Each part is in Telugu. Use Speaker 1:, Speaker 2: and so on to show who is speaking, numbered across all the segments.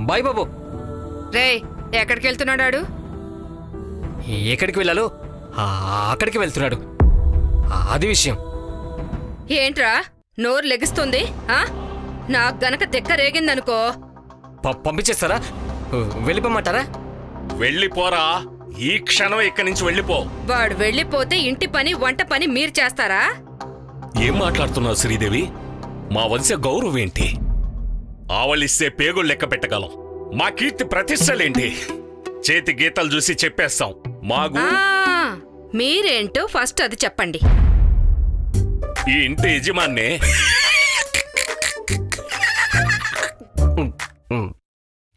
Speaker 1: బాయ్ బాబు.
Speaker 2: రే ఎక్కడికి వెళ్తున్నాడు?
Speaker 1: ఎక్కడికి వెళ్ళాలో అక్కడికి వెళ్తున్నాడు. అది విషయం.
Speaker 2: ఏంట్రా నోరు లెగిస్తుంది? నాకు గనక తెక్క రేగిందనుకో
Speaker 1: పంపించేస్తారా? వెళ్ళిపోమంటారా?
Speaker 3: వెళ్ళిపోరా, ఈ క్షణం ఇక్కడి నుంచి వెళ్ళిపో.
Speaker 2: వాడు వెళ్ళిపోతే ఇంటి పని వంట పని మీరు చేస్తారా?
Speaker 3: ఏం మాట్లాడుతున్నావు శ్రీదేవి? మా వంశ గౌరవం ఏంటి? ఆవలిస్తే పేగులు లెక్క పెట్టగలం. మా కీర్తి ప్రతిష్టలేంటి? చేతి గీతలు చూసి చెప్పేస్తాం. మాకు
Speaker 2: మీరేంటో ఫస్ట్ అది చెప్పండి.
Speaker 3: ఈ ఇంటి యజమాన్నే.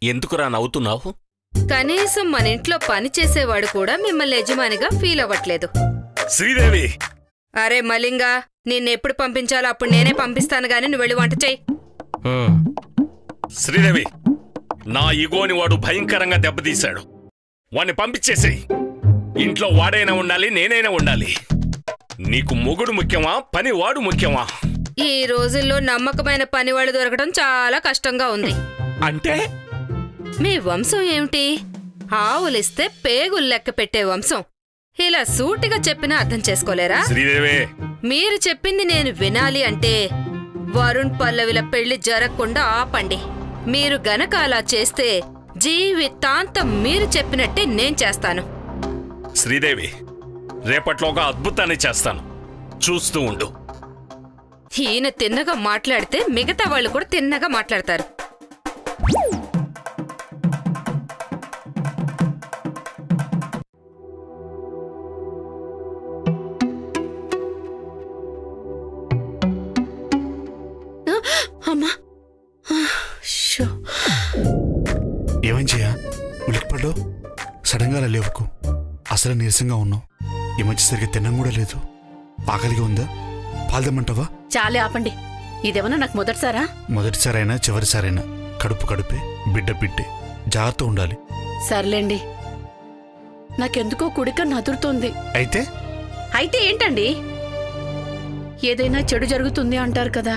Speaker 3: ఎందుకురా నవ్వుతున్నావు?
Speaker 2: కనీసం మన ఇంట్లో పని చేసేవాడు కూడా మిమ్మల్ని యజమానిగా ఫీల్ అవ్వట్లేదు.
Speaker 3: శ్రీదేవి,
Speaker 2: అరే మలింగా, నిన్నెప్పుడు పంపించాలో అప్పుడు నేనే పంపిస్తాను గాని నువ్వు వెళ్ళి వంట చెయ్యి.
Speaker 3: శ్రీదేవి, నా ఈగోని వాడు భయంకరంగా దెబ్బతీశాడు. వాణ్ణి పంపించేసేయ్. ఇంట్లో వాడైనా ఉండాలి, నేనైనా ఉండాలి. నీకు మొగుడు ముఖ్యమా, పని వాడు ముఖ్యమా?
Speaker 2: ఈ రోజుల్లో నమ్మకమైన పనివాళ్ళు దొరకడం చాలా కష్టంగా ఉంది.
Speaker 3: అంటే
Speaker 2: మీ వంశం ఏమిటి? ఆవులిస్తే పేగులు లెక్క పెట్టే వంశం. ఇలా సూటిగా చెప్పినా అర్థం చేసుకోలేరా?
Speaker 3: శ్రీదేవి,
Speaker 2: మీరు చెప్పింది నేను వినాలి అంటే వరుణ్ పల్లవిల పెళ్లి జరగకుండా ఆపండి. మీరు గనక అలా చేస్తే జీవితాంతం మీరు చెప్పినట్టే నేను చేస్తాను.
Speaker 3: శ్రీదేవి, రేపట్లో ఒక అద్భుతాన్ని చేస్తాను, చూస్తూ ఉండు.
Speaker 2: ఈయన తిన్నగా మాట్లాడితే మిగతా వాళ్ళు కూడా తిన్నగా మాట్లాడతారు. అమ్మా,
Speaker 4: ఏమేం చెయ్యా? ఉలిక్కిపడ్డో? సడన్గా అలా లేవుకు. అసలు నీరసంగా ఉన్నావు. ఈ మధ్య సరిగ్గా తినడం కూడా లేదు. ఆకలిగా ఉందా? పాల్దమ్మంటావా?
Speaker 5: చాలే ఆపండి. ఇదేమన్నా నాకు మొదటిసారా?
Speaker 4: మొదటిసారైనా చివరిసారైనా కడుపు కడుపే, బిడ్డ బిడ్డే. జాగ్రత్త ఉండాలి.
Speaker 5: సర్లేండి, నాకెందుకో కుడిక నదురుతోంది.
Speaker 4: అయితే
Speaker 5: అయితే ఏంటండి? ఏదైనా చెడు జరుగుతుంది అంటారు కదా,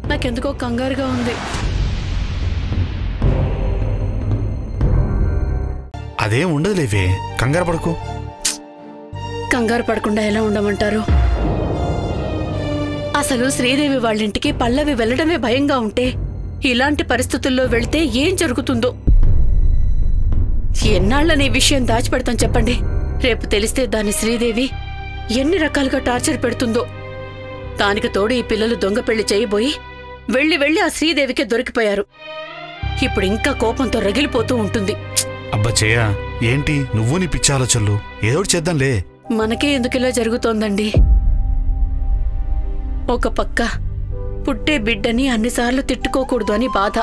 Speaker 5: నాకెందుకో కంగారుగా ఉంది.
Speaker 4: అదేం ఉండదులేవే, కంగారు పడకు.
Speaker 5: కంగారు పడకుండా ఎలా ఉండమంటారు? అసలు శ్రీదేవి వాళ్ళింటికి పల్లవి వెళ్లడమే భయంగా ఉంటే ఇలాంటి పరిస్థితుల్లో వెళ్తే ఏం జరుగుతుందో. ఎన్నాళ్ళని విషయం దాచిపెడతాం చెప్పండి? రేపు తెలిస్తే దాని శ్రీదేవి ఎన్ని రకాలుగా టార్చర్ పెడుతుందో. దానికి తోడు ఈ పిల్లలు దొంగ పెళ్లి చేయబోయి వెళ్లి ఆ శ్రీదేవికే దొరికిపోయారు. ఇప్పుడు ఇంకా కోపంతో రగిలిపోతూ ఉంటుంది.
Speaker 4: అబ్బా చెయ్య, ఏంటి నువ్వు నీ పిచ్చి ఆలోచనలు? ఏదోటి చేద్దాంలే.
Speaker 5: మనకే ఎందుకిలా జరుగుతోందండి? ఒక పక్క పుట్టే బిడ్డని అన్నిసార్లు తిట్టుకోకూడదు అని బాధ,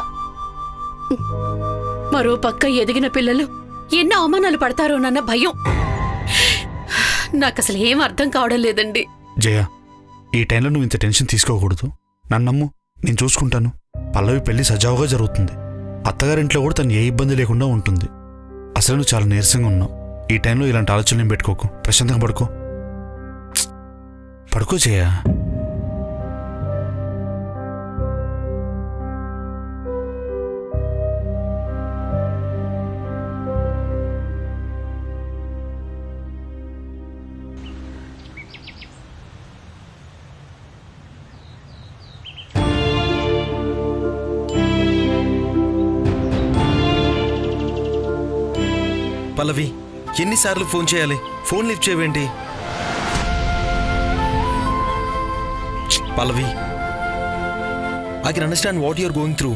Speaker 5: మరో పక్క ఎదిగిన పిల్లలు ఎన్నో అవమానాలు పడతారోనన్న భయం. నాకసలు ఏం అర్థం కావడం లేదండి.
Speaker 4: జయ, ఈ టైంలో నువ్వు ఇంత టెన్షన్ తీసుకోకూడదు. నన్నమ్ము, నేను చూసుకుంటాను. పల్లవి పెళ్లి సజావుగా జరుగుతుంది. అత్తగారింట్లో కూడా తను ఏ ఇబ్బంది లేకుండా ఉంటుంది. అసలు నువ్వు చాలా నీరసంగా ఉన్నావు. ఈ టైంలో ఇలాంటి ఆలోచనలు పెట్టుకోకు. ప్రశాంతంగా పడుకో. పడుకో జయ.
Speaker 6: పల్లవి, ఎన్నిసార్లు ఫోన్ చేయాలి? ఫోన్ లిఫ్ట్ చేయవేంటి? Pallavi, I can understand what you're going through.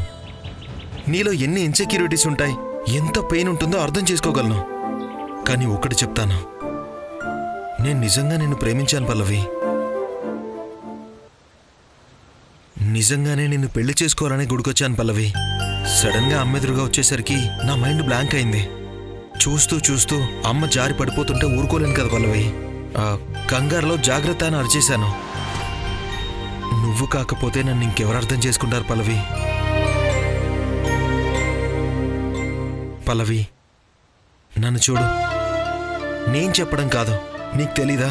Speaker 6: నీలో ఎన్ని ఇన్సెక్యూరిటీస్ ఉంటాయి, ఎంత పెయిన్ ఉంటుందో అర్థం చేసుకోగలను. కానీ ఒక్కటి చెప్తాను, నేను నిజంగా నిన్ను ప్రేమించాను పల్లవి. నిజంగానే నిన్ను పెళ్లి చేసుకోవాలని గుడికొచ్చాను పల్లవి. సడన్గా అమ్మ ఎదురుగా వచ్చేసరికి నా మైండ్ బ్లాంక్ అయింది. చూస్తూ చూస్తూ అమ్మ జారి పడిపోతుంటే ఊరుకోలేను కదా పల్లవి. కంగారులో జాగ్రత్త అని అరిచేశాను. నువ్వు కాకపోతే నన్ను ఇంకెవరు అర్థం చేసుకుంటారు పల్లవి? పల్లవి, నన్ను చూడు. నేను చెప్పడం కాదు, నీకు తెలీదా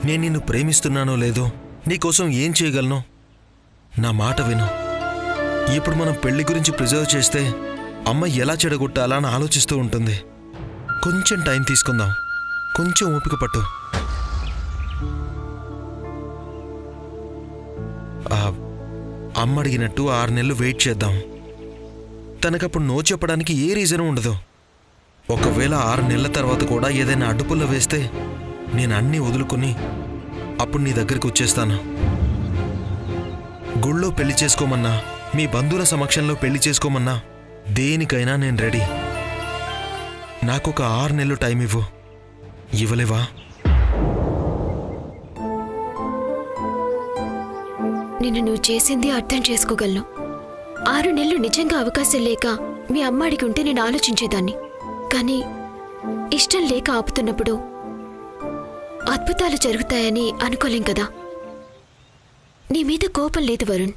Speaker 6: నేను నిన్ను ప్రేమిస్తున్నానో లేదో, నీకోసం ఏం చేయగలను? నా మాట విను. ఇప్పుడు మనం పెళ్లి గురించి ప్రిజర్వ్ చేస్తే అమ్మ ఎలా చెడగొట్టాలా అని ఆలోచిస్తూ ఉంటుంది. కొంచెం టైం తీసుకుందాం, కొంచెం ఓపిక పట్టు. అమ్మ అడిగినట్టు 6 నెలలు వెయిట్ చేద్దాం. తనకప్పుడు నో చెప్పడానికి ఏ రీజను ఉండదు. ఒకవేళ 6 నెలల తర్వాత కూడా ఏదైనా అడ్డుపుల్ల వేస్తే నేను అన్నీ వదులుకుని అప్పుడు నీ దగ్గరికి వచ్చేస్తాను. గుళ్ళో పెళ్లి చేసుకోమన్నా, మీ బంధువుల సమక్షంలో పెళ్లి చేసుకోమన్నా దేనికైనా నేను రెడీ. నాకొక 6 నెలలు టైం ఇవ్వు. ఇవ్వలేవా?
Speaker 7: నిన్ను నువ్వు చేసింది అర్థం చేసుకోగలను. 6 నెలలు నిజంగా అవకాశం లేక మీ అమ్మ అడిగి ఉంటే నేను ఆలోచించేదాన్ని. కానీ ఇష్టం లేక ఆపుతున్నప్పుడు అద్భుతాలు జరుగుతాయని అనుకోలేం కదా. నీ మీద కోపం లేదు వరుణ్,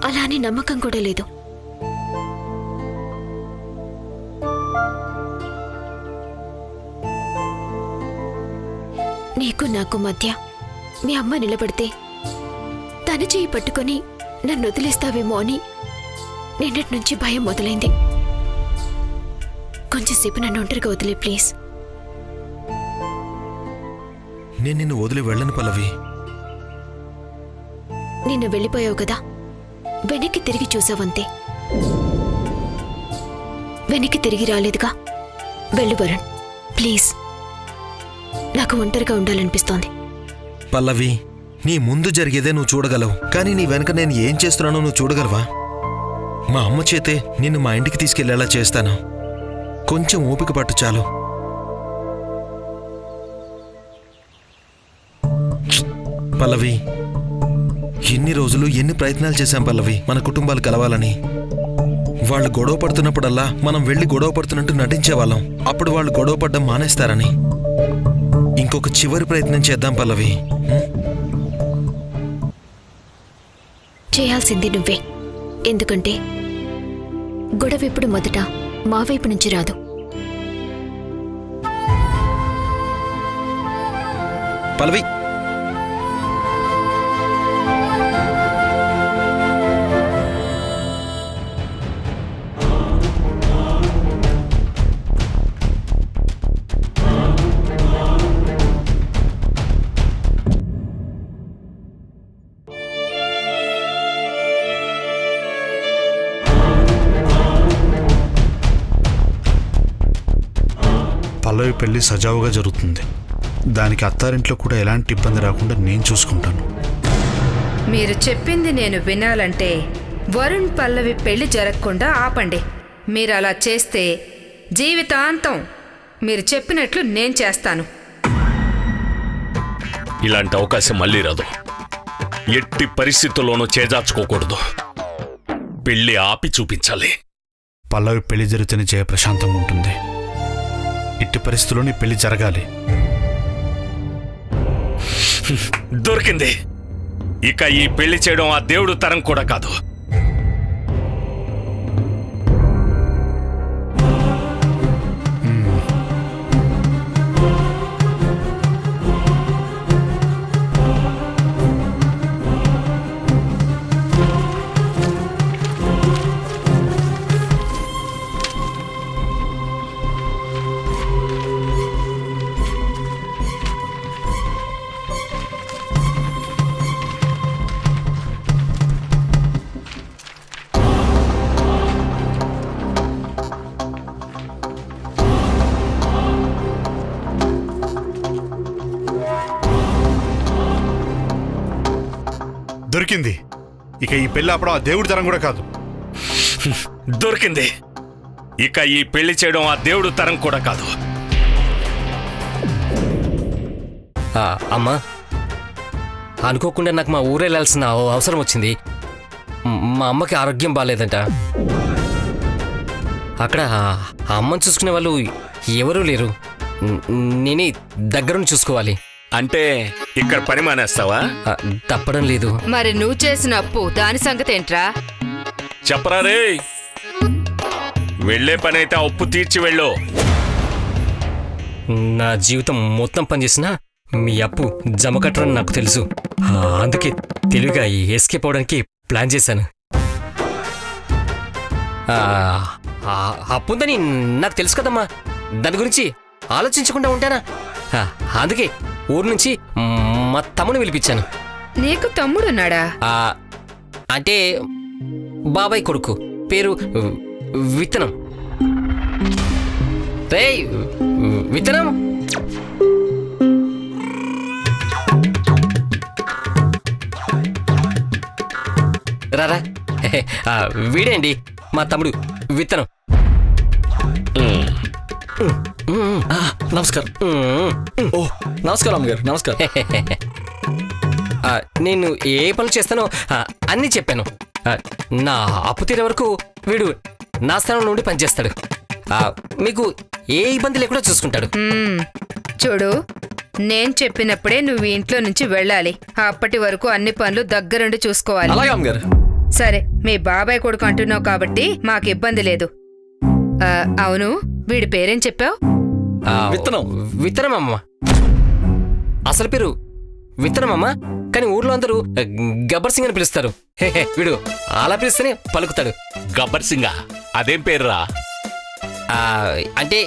Speaker 7: అలానే నమ్మకం కూడా లేదు. నీకు నాకు మధ్య మీ అమ్మ నిలబడితే తన చేయి పట్టుకొని నన్ను వదిలేస్తావేమో అని నిన్నటి నుంచి భయం మొదలైంది. కొంచెంసేపు నన్ను ఒంటరిగా వదిలే ప్లీజ్.
Speaker 6: నేను నిన్ను వదిలి వెళ్ళను పల్లవి.
Speaker 7: నిన్ను వెళ్ళిపోయావు కదా, వెనక్కి తిరిగి చూసావంతే. వెనక్కి తిరిగి రాలేదుగా. వెళ్ళు వరుణ్ ప్లీజ్. నాకు ఒంటరిగా ఉండాలనిపిస్తోంది.
Speaker 6: పల్లవి, నీ ముందు జరిగేదే నువ్వు చూడగలవు, కానీ నీ వెనక నేను ఏం చేస్తున్నానో నువ్వు చూడగలవా? మా అమ్మ చేతే నిన్ను మా ఇంటికి తీసుకెళ్లేలా చేస్తాను. కొంచెం ఓపిక పట్టు చాలు. పల్లవి, ఎన్ని రోజులు ఎన్ని ప్రయత్నాలు చేశాం పల్లవి మన కుటుంబాలు కలవాలని. వాళ్ళు గొడవ పడుతున్నప్పుడల్లా మనం వెళ్ళి గొడవ పడుతున్నట్టు నటించేవాళ్ళం. అప్పుడు వాళ్ళు గొడవ పడ్డం మానేస్తారని. ఇంకొక చివరి ప్రయత్నం చేద్దాం పల్లవి.
Speaker 7: చేయాల్సింది నువ్వే. ఎందుకంటే గొడవ ఇప్పుడు మొదట మా వైపు నుంచి రాదు.
Speaker 6: పల్లవి,
Speaker 4: పల్లవి పెళ్లి సజావుగా జరుగుతుంది. దానికి అత్తారింట్లో కూడా ఎలాంటి ఇబ్బంది రాకుండా నేను చూసుకుంటాను.
Speaker 2: మీరు చెప్పింది నేను వినాలంటే వరుణ్ పల్లవి పెళ్లి జరగకుండా ఆపండి. మీరు అలా చేస్తే జీవితాంతం మీరు చెప్పినట్లు నేను చేస్తాను.
Speaker 3: ఇలాంటి అవకాశం మళ్ళీ రాదు. ఎట్టి పరిస్థితుల్లోనూ చేజార్చుకోకూడదు. పెళ్లి ఆపి చూపించాలి.
Speaker 4: పల్లవి పెళ్లి జరిగితేనే జయ ప్రశాంతంగా ఉంటుంది. ఇట్టి పరిస్థితుల్లోనే పెళ్లి జరగాలి.
Speaker 3: దొరికింది. ఇక ఈ పెళ్లి చేయడం ఆ దేవుడు తరం కూడా కాదు.
Speaker 4: దొరికింది. ఇక ఈ పెళ్లి అప్పుడు ఆ దేవుడి తరం కూడా కాదు.
Speaker 3: దొరికింది. ఇక ఈ పెళ్లి చేయడం ఆ దేవుడు తరం కూడా కాదు.
Speaker 1: అమ్మా, అనుకోకుండా నాకు మా ఊరు వెళ్ళాల్సిన అవసరం వచ్చింది. మా అమ్మకి ఆరోగ్యం బాగాలేదంట. అక్కడ అమ్మని చూసుకునే వాళ్ళు ఎవరూ లేరు. నేనే దగ్గరుండి చూసుకోవాలి.
Speaker 3: అంటే ఇక్కడ పని మానేస్తావా?
Speaker 1: తప్పడం లేదు.
Speaker 2: మరి నువ్వు చేసిన అప్పు దాని సంగతి ఏంట్రా?
Speaker 3: చెప్పరా రే. వెళ్లే పని అయితే అప్పు తీర్చి వెళ్ళు.
Speaker 1: నా జీవితం మొత్తం పనిచేసినా మీ అప్పు జమ కట్టరని నాకు తెలుసు. అందుకే తెలివిగా ఎస్కేప్ అవడానికి ప్లాన్ చేశాను. అప్పు ఉందని నాకు తెలుసు కదమ్మా, దాని గురించి ఆలోచించకుండా ఉంటానా? అందుకే ఊరు నుంచి మా తమ్ముని పిలిపించాను.
Speaker 2: నీకు తమ్ముడున్నాడా?
Speaker 1: అంటే బాబాయ్ కొడుకు, పేరు విత్తనం. రేయ్ విత్తనం, రారా. వీడేండి మా తమ్ముడు విత్తనం.
Speaker 8: నమస్కారం. ఓ నమస్కారం అమ్మగారు. నమస్కారం.
Speaker 1: నేను ఏ పనులు చేస్తానో అన్నీ చెప్పాను. నా అప్పు తీరే వరకు వీడు నా స్థానం నుండి పనిచేస్తాడు. మీకు ఏ ఇబ్బంది లేకుండా చూసుకుంటాడు.
Speaker 2: చూడు, నేను చెప్పినప్పుడే నువ్వు ఇంట్లో నుంచి వెళ్ళాలి. అప్పటి వరకు అన్ని పనులు దగ్గరుండి చూసుకోవాలి.
Speaker 8: అలాగే అమ్మగారు.
Speaker 2: సరే, మీ బాబాయ్ కొడుకు అంటున్నావు కాబట్టి మాకు ఇబ్బంది లేదు. అవును, వీడి పేరేం చెప్పావు?
Speaker 8: విత్తనం.
Speaker 1: విత్తనమమ్మ. అసలు పేరు విత్తనమమ్మ, కానీ ఊర్లో అందరూ గబ్బర్ సింగ్ అని పిలుస్తారు. వీడు అలా పిలిస్తేనే పలుకుతాడు.
Speaker 3: గబ్బర్ సింగా? అదేం పేరురా?
Speaker 1: అంటే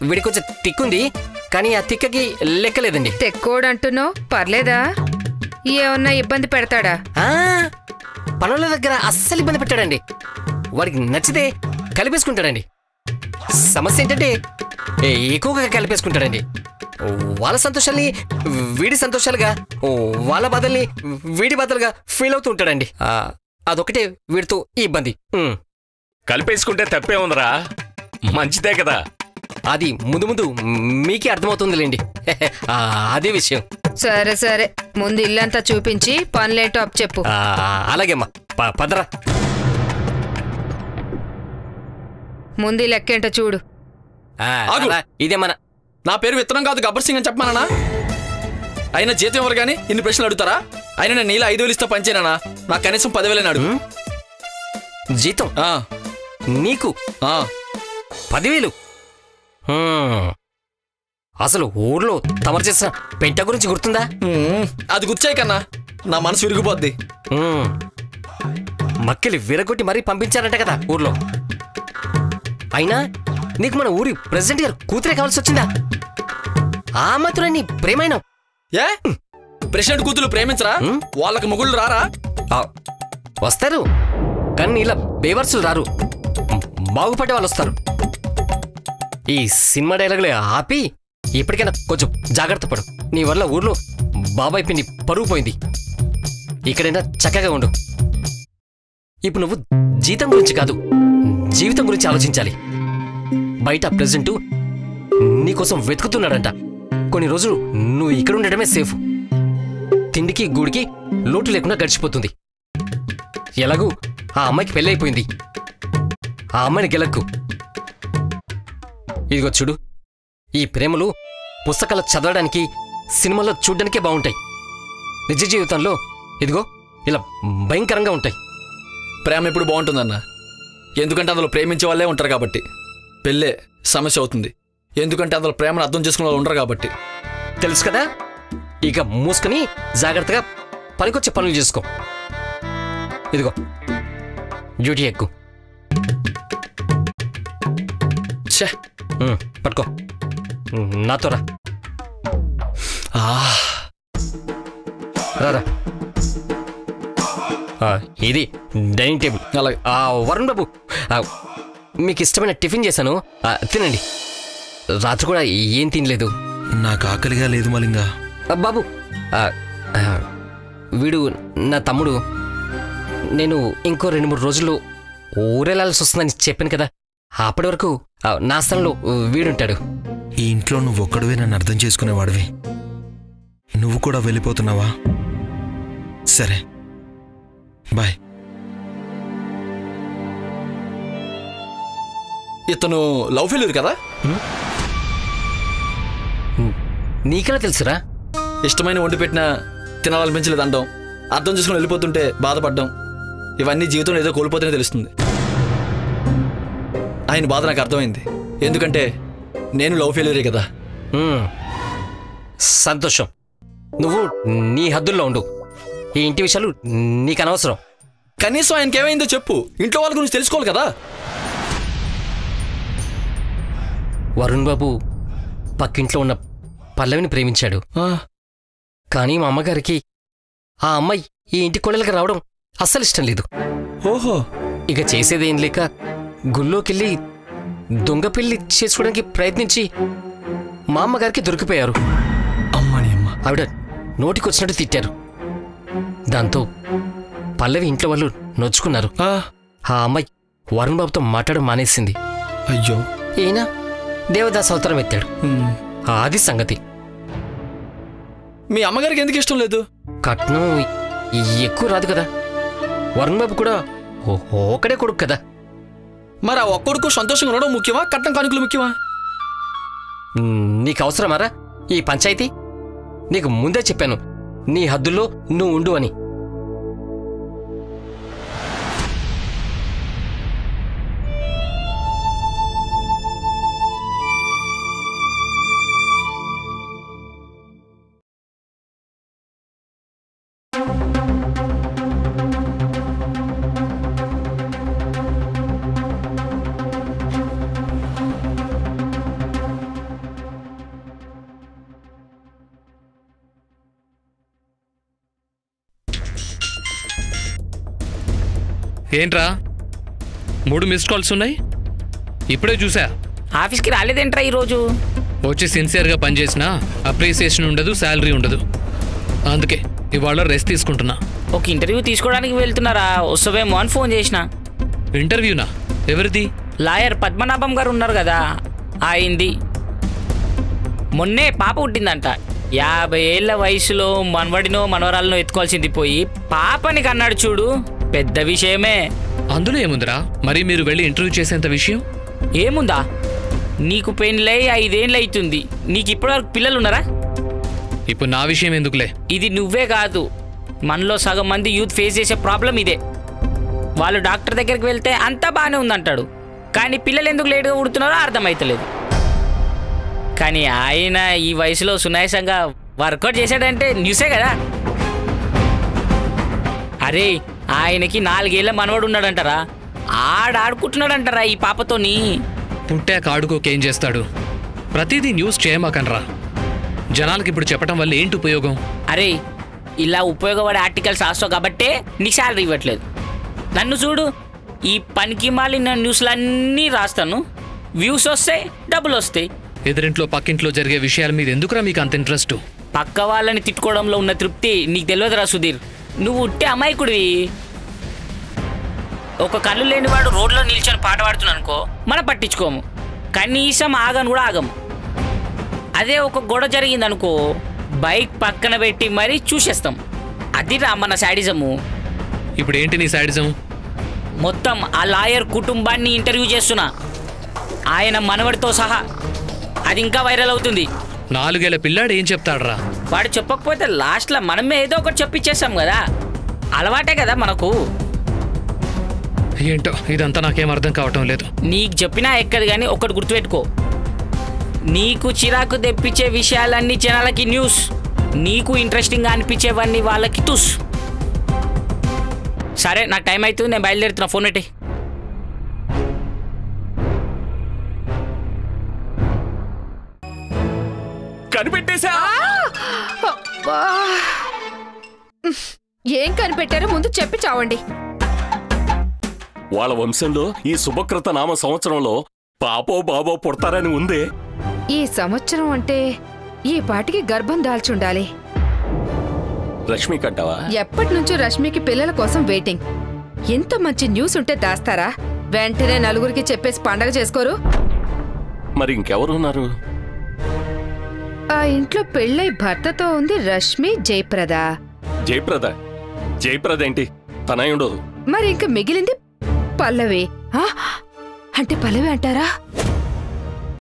Speaker 1: వీడి కొంచెం తిక్కుంది, కానీ ఆ తిక్కకి లెక్కలేదండి.
Speaker 2: తెక్కోడు అంటున్నావు, పర్లేదా? ఏమన్నా ఇబ్బంది పెడతాడా?
Speaker 1: పనుల దగ్గర అస్సలు ఇబ్బంది పెట్టాడండి. వాడికి నచ్చితే కలిపేసుకుంటాడండి. సమస్య ఏంటంటే ఎక్కువగా కలిపేసుకుంటాడండి. వాళ్ళ సంతోషాల్ని వీడి సంతోషాలుగా, వాళ్ళ బాధల్ని వీడి బాధలుగా ఫీల్ అవుతూ ఉంటాడండి. అదొకటే వీడితో ఇబ్బంది.
Speaker 3: కలిపేసుకుంటే తప్పే ఉందరా, మంచిదే కదా.
Speaker 1: అది ముందు ముందు మీకే అర్థమవుతుందిలేండి. అదే విషయం.
Speaker 2: సరే సరే, ముందు ఇల్లంతా చూపించి పనులేంటో అప్ చెప్పు.
Speaker 1: అలాగేమ్మా, పదరా.
Speaker 2: ముందు లెక్కేంటో చూడు.
Speaker 1: ఇదే మన.
Speaker 8: నా పేరు విత్తనం కాదు, గబ్బర్ సింగ్ అని చెప్పమానా? అయినా జీతం ఎవరు కానీ ఇన్ని ప్రశ్నలు అడుగుతారా? అయినా నేను నీలా 5,000 ఇస్తా పనిచేనా? నాకు కనీసం 10,000 అడుగు.
Speaker 1: జీతం నీకు 10,000? అసలు ఊర్లో తమరు చేసిన పెంట గురించి గుర్తుందా?
Speaker 8: అది గుర్చాయి కన్నా నా మనసు విరిగిపోద్ది.
Speaker 1: మక్కిలి విరగొట్టి మరీ పంపించారంట కదా ఊర్లో. అయినా నీకు మన ఊరి ప్రెసిడెంట్ గారు కూతురే కావాల్సి వచ్చిందా? ఆ మాత్రం నీ ప్రేమైన
Speaker 8: ఏ ప్రెసిడెంట్ కూతురు ప్రేమించరా? వాళ్ళకి మొగుళ్ళు రారా?
Speaker 1: వస్తారు, కానీ ఇలా బేవర్సులు రారు. బాగుపడే వాళ్ళు వస్తారు. ఈ సినిమా డైలాగులే ఆపి ఇప్పటికైనా కొంచెం జాగ్రత్త పడు. నీ వల్ల ఊర్లో బాబాయ్ పిన్ని పరుగు పోయింది. ఇక్కడైనా చక్కగా ఉండు. ఇప్పుడు నువ్వు జీతం గురించి కాదు, జీవితం గురించి ఆలోచించాలి. బయట ప్రెసిడెంట్ నీకోసం వెతుకుతున్నాడంట. కొన్ని రోజులు నువ్వు ఇక్కడ ఉండడమే సేఫ్. తిండికి గూడికి లోటు లేకుండా గడిచిపోతుంది. ఎలాగూ ఆ అమ్మాయికి పెళ్ళైపోయింది. ఆ అమ్మాయిని గెలక్కు. ఇదిగో చూడు, ఈ ప్రేమలు పుస్తకాలు చదవడానికి, సినిమాల్లో చూడ్డానికే బాగుంటాయి. నిజ జీవితంలో ఇదిగో ఇలా భయంకరంగా ఉంటాయి.
Speaker 8: ప్రేమ ఎప్పుడు బాగుంటుందన్న, ఎందుకంటే అందులో ప్రేమించే వాళ్ళే ఉంటారు కాబట్టి. పెళ్ళే సమస్య అవుతుంది, ఎందుకంటే అందులో ప్రేమను అర్థం చేసుకునే వాళ్ళు ఉండరు కాబట్టి.
Speaker 1: తెలుసు కదా, ఇక మూసుకుని జాగ్రత్తగా పనికొచ్చే పనులు చేసుకో. ఇదిగో డ్యూటీ ఎక్కు. పట్టుకో, నాతో రా. రారా. ఇది డైనింగ్ టేబుల్.
Speaker 8: అలాగే.
Speaker 1: వరుణ్ బాబు, మీకు ఇష్టమైన టిఫిన్ చేశాను, తినండి. రాత్రి కూడా ఏం తినలేదు.
Speaker 6: నాకు ఆకలిగా లేదు మలింగా.
Speaker 1: బాబు, వీడు నా తమ్ముడు. నేను ఇంకో 2-3 రోజుల్లో ఊరెళ్ళాల్సి వస్తుందని చెప్పాను కదా. అప్పటి వరకు నా స్థలంలో వీడుంటాడు.
Speaker 6: ఈ ఇంట్లో నువ్వు ఒక్కడివే నన్ను అర్థం చేసుకునేవాడివి. నువ్వు కూడా వెళ్ళిపోతున్నావా? సరే, బాయ్.
Speaker 8: ఇతను లవ్ ఫెయిల్యూర్ కదా?
Speaker 1: నీకెలా తెలుసురా?
Speaker 8: ఇష్టమైన వండి పెట్టినా తినాలనిపించలేదు అనడం, అర్థం చేసుకుని వెళ్ళిపోతుంటే బాధపడ్డం, ఇవన్నీ జీవితంలో ఏదో కోల్పోతేనే తెలుస్తుంది. ఆయన బాధ నాకు అర్థమైంది, ఎందుకంటే నేను లవ్ ఫెయిల్యూరే కదా.
Speaker 1: సంతోషం. నువ్వు నీ హద్దుల్లో ఉండు. ఈ ఇంటి విషయాలు నీకు అనవసరం.
Speaker 8: కనీసం ఆయనకి ఏమైందో చెప్పు, ఇంట్లో వాళ్ళ గురించి తెలుసుకోవాలి కదా.
Speaker 1: వరుణ్ బాబు పక్కింట్లో ఉన్న పల్లవిని ప్రేమించాడు. కానీ మా అమ్మగారికి ఆ అమ్మాయి ఈ ఇంటి కోడలికి రావడం అస్సలు ఇష్టం లేదు.
Speaker 8: ఓహో.
Speaker 1: ఇక చేసేదేం లేక గుళ్ళోకెళ్ళి దొంగ పెళ్లి చేసుకోవడానికి ప్రయత్నించి మా అమ్మగారికి దొరికిపోయారు.
Speaker 8: అమ్మని అమ్మ.
Speaker 1: ఆవిడ నోటికొచ్చినట్టు తిట్టారు. దాంతో పల్లవి ఇంట్లో వాళ్ళు నొచ్చుకున్నారు. ఆ అమ్మాయి వరుణ్ బాబుతో మాట్లాడడం మానేసింది.
Speaker 8: అయ్యో.
Speaker 1: ఈయన దేవదాస్ అవతారం ఎత్తాడు. అది సంగతి.
Speaker 8: మీ అమ్మగారికి ఎందుకు ఇష్టం లేదు?
Speaker 1: కట్నం ఎక్కువ రాదు కదా. వరుణ్ బాబు కూడా ఒకడే కొడుకు కదా.
Speaker 8: మరి ఆ ఒక్కడుకు సంతోషంగా ఉండడం ముఖ్యమా, కట్నం కానుకలు ముఖ్యమా?
Speaker 1: నీకు అవసరమారా ఈ పంచాయతీ? నీకు ముందే చెప్పాను నీ హద్దుల్లో నువ్వు ఉండు అని.
Speaker 9: ఏంట్రా 3 మిస్డ్ కాల్స్ ఉన్నాయి? ఇప్పుడే చూసా.
Speaker 10: ఆఫీస్కి రాలేదేంట్రా ఈరోజు?
Speaker 9: వచ్చి సిన్సియర్గా పనిచేసినా అప్రిసియేషన్ ఉండదు, శాలరీ ఉండదు. అందుకే ఇవాళ రెస్ట్ తీసుకుంటున్నా.
Speaker 10: ఒక ఇంటర్వ్యూ తీసుకోవడానికి వెళ్తున్నారా? వస్తావేమో అని ఫోన్ చేసిన.
Speaker 9: ఇంటర్వ్యూనా? ఎవరిది?
Speaker 10: లాయర్ పద్మనాభం గారు ఉన్నారు కదా, అయింది. మొన్నే పాప పుట్టిందంట. 50 ఏళ్ల వయసులో మనవడినో మనవరాలనో ఎత్తుకోవాల్సింది పోయి పాపని కన్నాడు చూడు, పెద్ద విషయమే.
Speaker 9: అందులో ఏముందిరా? మరి మీరు వెళ్ళి ఇంటర్వ్యూ చేసేంత విషయం
Speaker 10: ఏముందా? నీకు పెళ్ళై 5 ఏళ్ళు అవుతుంది, నీకు ఇప్పటివరకు పిల్లలు ఉన్నారా?
Speaker 9: ఇప్పుడు నా విషయం ఎందుకులే.
Speaker 10: ఇది నువ్వే కాదు, మనలో సగం మంది యూత్ ఫేస్ చేసే ప్రాబ్లం ఇదే. వాళ్ళు డాక్టర్ దగ్గరికి వెళ్తే అంతా బాగానే ఉందంటాడు, కానీ పిల్లలు ఎందుకు లేటుగా పుడుతున్నారో అర్థమవుతలేదు. కానీ ఆయన ఈ వయసులో సునాయాసంగా వర్కౌట్ చేశాడంటే న్యూసే కదా. అరే, ఆయనకి 4 ఏళ్ల మనవడు ఉన్నాడంటారా, ఆడుకుంటున్నాడంటారా ఈ పాపతోని.
Speaker 9: పుట్టాక ఆడుకోకేం చేస్తాడు? ప్రతిదీ న్యూస్ చేయమాకనరా. జనాలకి ఇప్పుడు చెప్పడం వల్ల ఏంటి ఉపయోగం?
Speaker 10: అరే, ఇలా ఉపయోగపడే ఆర్టికల్స్ రాస్తావు కాబట్టే నీకు శాలరీ ఇవ్వట్లేదు. నన్ను చూడు, ఈ పనికి మాలిన న్యూస్లన్నీ రాస్తాను, వ్యూస్ వస్తాయి, డబ్బులు వస్తాయి.
Speaker 9: ఎదురింట్లో పక్కింట్లో జరిగే విషయాల మీద ఎందుకురా మీకు అంత ఇంట్రెస్ట్?
Speaker 10: పక్క వాళ్ళని తిట్టుకోవడంలో ఉన్న తృప్తి నీకు తెలియదురా సుధీర్. నువ్వు ఉట్టే అమాయకుడివి. ఒక కళ్ళు లేనివాడు రోడ్లో నిల్చొని పాట పాడుతున్నాను అనుకో, మనం పట్టించుకోము, కనీసం ఆగను కూడా ఆగము. అదే ఒక గొడవ జరిగిందనుకో, బైక్ పక్కన పెట్టి మరీ చూసేస్తాం. అది రా మన శాడిజము.
Speaker 9: ఇప్పుడు ఏంటి నీ శాడిజం?
Speaker 10: మొత్తం ఆ లాయర్ కుటుంబాన్ని ఇంటర్వ్యూ చేస్తున్నా, ఆయన మనవడితో సహా. అది ఇంకా వైరల్ అవుతుంది.
Speaker 9: 4 ఏళ్ల పిల్లాడు ఏం చెప్తాడరా?
Speaker 10: వాడు చెప్పకపోతే లాస్ట్లో మనమే ఏదో ఒకటి చెప్పిచ్చేస్తాం కదా, అలవాటే కదా మనకు.
Speaker 9: ఏంటో ఇదంతా నాకేం అర్థం కావటం లేదు.
Speaker 10: నీకు చెప్పినా ఎక్కదు, కానీ ఒకటి గుర్తుపెట్టుకో, నీకు చిరాకు తెప్పించే విషయాలన్నీ జనాలకి న్యూస్, నీకు ఇంట్రెస్టింగ్గా అనిపించేవన్నీ వాళ్ళకి తుస్. సరే, నాకు టైం అవుతుంది, నేను బయలుదేరుతున్నా. ఫోన్ పెట్టి.
Speaker 3: కనిపెట్టేశా.
Speaker 2: ఏం కనిపెట్టారో ముందు చెప్పి చావండి.
Speaker 3: వాళ్ళ వంశంలో ఈ శుభకృత నామ సంవత్సరంలో పాపో బాబో పుడతారని ఉందే.
Speaker 2: ఈ సంవత్సరం అంటే ఈ పాటికి గర్భం దాల్చుండాలి.
Speaker 3: రష్మి కంటావా?
Speaker 2: ఎప్పటి నుంచో రష్మికి పిల్లల కోసం వెయిటింగ్. ఇంత మంచి న్యూస్ ఉంటే దాస్తారా? వెంటనే నలుగురికి చెప్పేసి పండగ చేసుకోరు?
Speaker 3: మరి ఇంకెవరున్నారు?
Speaker 2: ఆ ఇంట్లో పెళ్ళై భర్తతో ఉంది రష్మి జయప్రద.
Speaker 3: జయప్రద? జయప్రద ఏంటి, తనై ఉండదు.
Speaker 2: మరి ఇంక మిగిలింది పల్లవి. అంటే పల్లవి అంటారా?